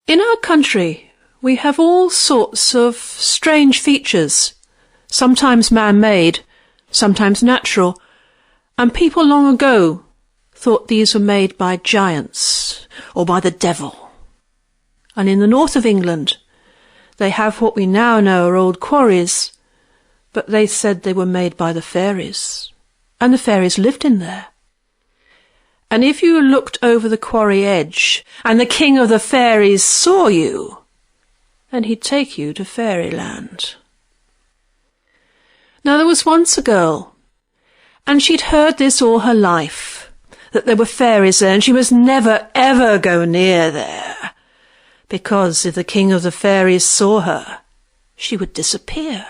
In our country, we have all sorts of strange features, sometimes man-made, sometimes natural, and people long ago thought these were made by giants or by the devil. And in the north of England, they have what we now know are old quarries, but they said they were made by the fairies, and the fairies lived in there. And if you looked over the quarry edge, and the king of the fairies saw you, then he'd take you to fairyland. Now there was once a girl, and she'd heard this all her life, that there were fairies there, and she must never ever go near there, because if the king of the fairies saw her, she would disappear.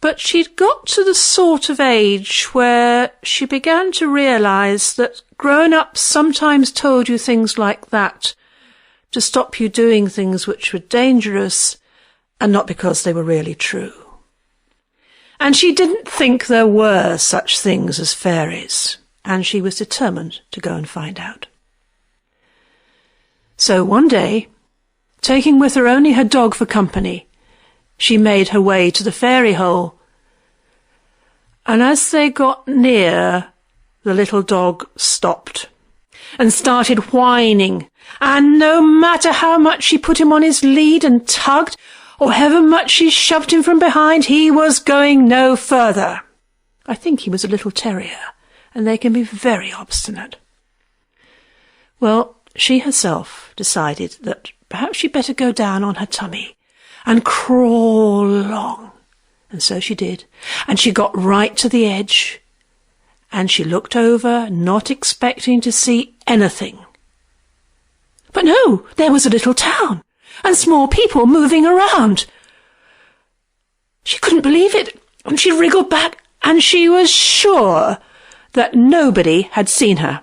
But she'd got to the sort of age where she began to realise that grown-ups sometimes told you things like that to stop you doing things which were dangerous, and not because they were really true. And she didn't think there were such things as fairies, and she was determined to go and find out. So one day, taking with her only her dog for company, she made her way to the fairy hole. And as they got near, the little dog stopped and started whining, and no matter how much she put him on his lead and tugged, or however much she shoved him from behind, he was going no further. I think he was a little terrier, and they can be very obstinate. Well, she herself decided that perhaps she'd better go down on her tummy and crawl along. And so she did, and she got right to the edge, and she looked over, not expecting to see anything. But no, there was a little town, and small people moving around. She couldn't believe it, and she wriggled back, and she was sure that nobody had seen her.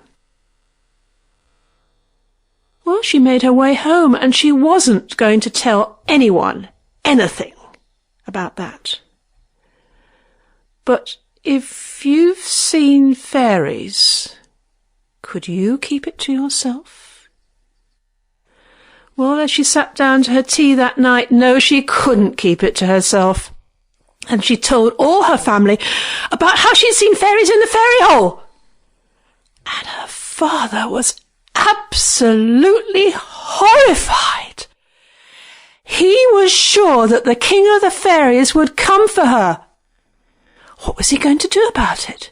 Well, she made her way home, and she wasn't going to tell anyone anything about that. But if you've seen fairies, could you keep it to yourself? Well, as she sat down to her tea that night, no, she couldn't keep it to herself. And she told all her family about how she'd seen fairies in the fairy hole. And her father was absolutely horrified. He was sure that the king of the fairies would come for her. What was he going to do about it?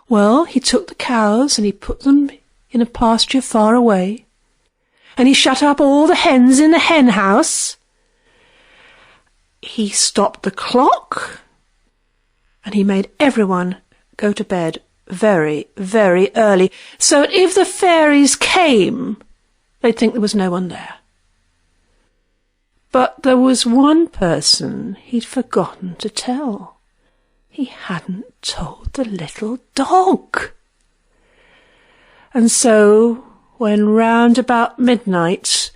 Well, he took the cows and he put them in a pasture far away, and he shut up all the hens in the hen house. He stopped the clock, and he made everyone go to bed very, very early, so that if the fairies came, they'd think there was no one there. But there was one person he'd forgotten to tell. He hadn't told the little dog. And so, when round about midnight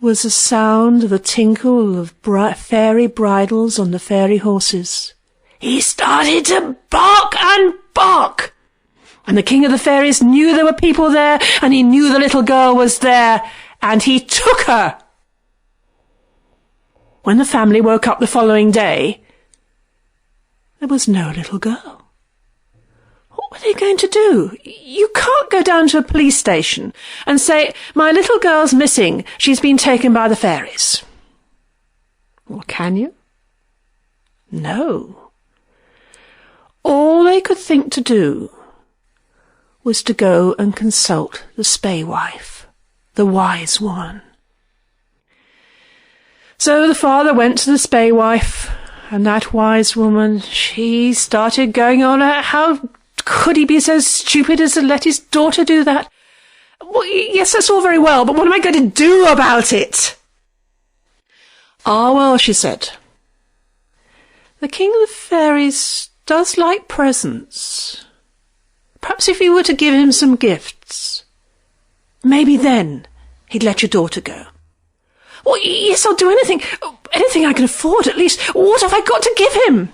was the sound of the tinkle of fairy bridles on the fairy horses, he started to bark and bark. And the king of the fairies knew there were people there, and he knew the little girl was there, and he took her. When the family woke up the following day, there was no little girl. What were they going to do? You can't go down to a police station and say, "My little girl's missing. She's been taken by the fairies." Or can you? No. All they could think to do was to go and consult the spaewife, the wise woman. So the father went to the spaewife, and that wise woman, she started going on how could he be so stupid as to let his daughter do that? Well, yes, that's all very well, but what am I going to do about it? Ah, well, she said, the king of the fairies does like presents. Perhaps if you were to give him some gifts, maybe then he'd let your daughter go. Well, yes, I'll do anything I can afford, at least. What have I got to give him?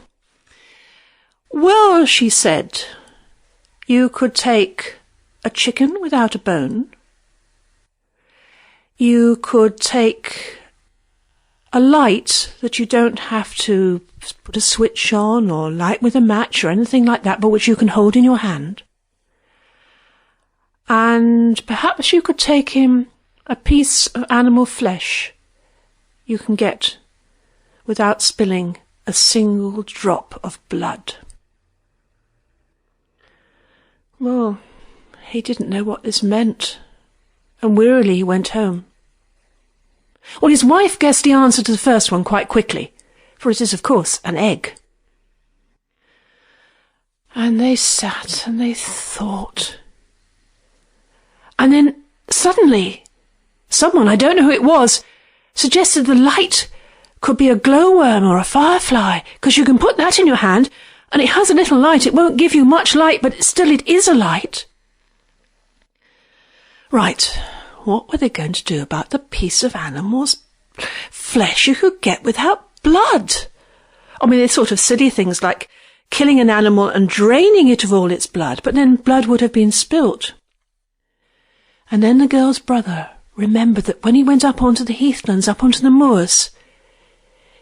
Well, she said, you could take a chicken without a bone, You could take a light that you don't have to put a switch on or light with a match or anything like that, but which you can hold in your hand. And perhaps you could take him a piece of animal flesh you can get without spilling a single drop of blood. Well, he didn't know what this meant, and wearily he went home. Well, his wife guessed the answer to the first one quite quickly, for it is, of course, an egg. And they sat and they thought. And then, suddenly, someone, I don't know who it was, suggested the light could be a glowworm or a firefly, because you can put that in your hand, and it has a little light. It won't give you much light, but still it is a light. Right. What were they going to do about the piece of animal's flesh you could get without blood? I mean, they're sort of silly things like killing an animal and draining it of all its blood, but then blood would have been spilt. And then the girl's brother remembered that when he went up onto the heathlands, up onto the moors,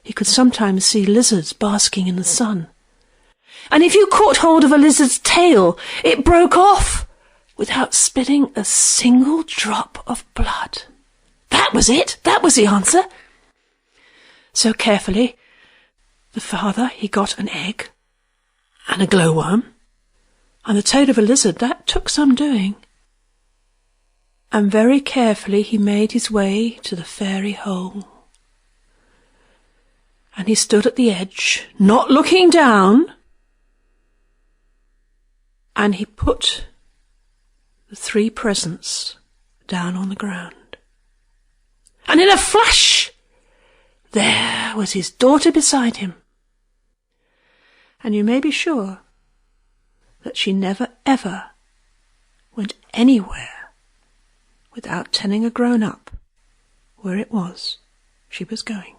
he could sometimes see lizards basking in the sun. And if you caught hold of a lizard's tail, it broke off without spilling a single drop of blood. That was it. That was the answer. So carefully, the father, he got an egg and a glowworm and the tail of a lizard. That took some doing. And very carefully he made his way to the fairy hole. And he stood at the edge, not looking down, and he put the 3 presents down on the ground. And in a flash, there was his daughter beside him. And you may be sure that she never ever went anywhere without telling a grown-up where it was she was going.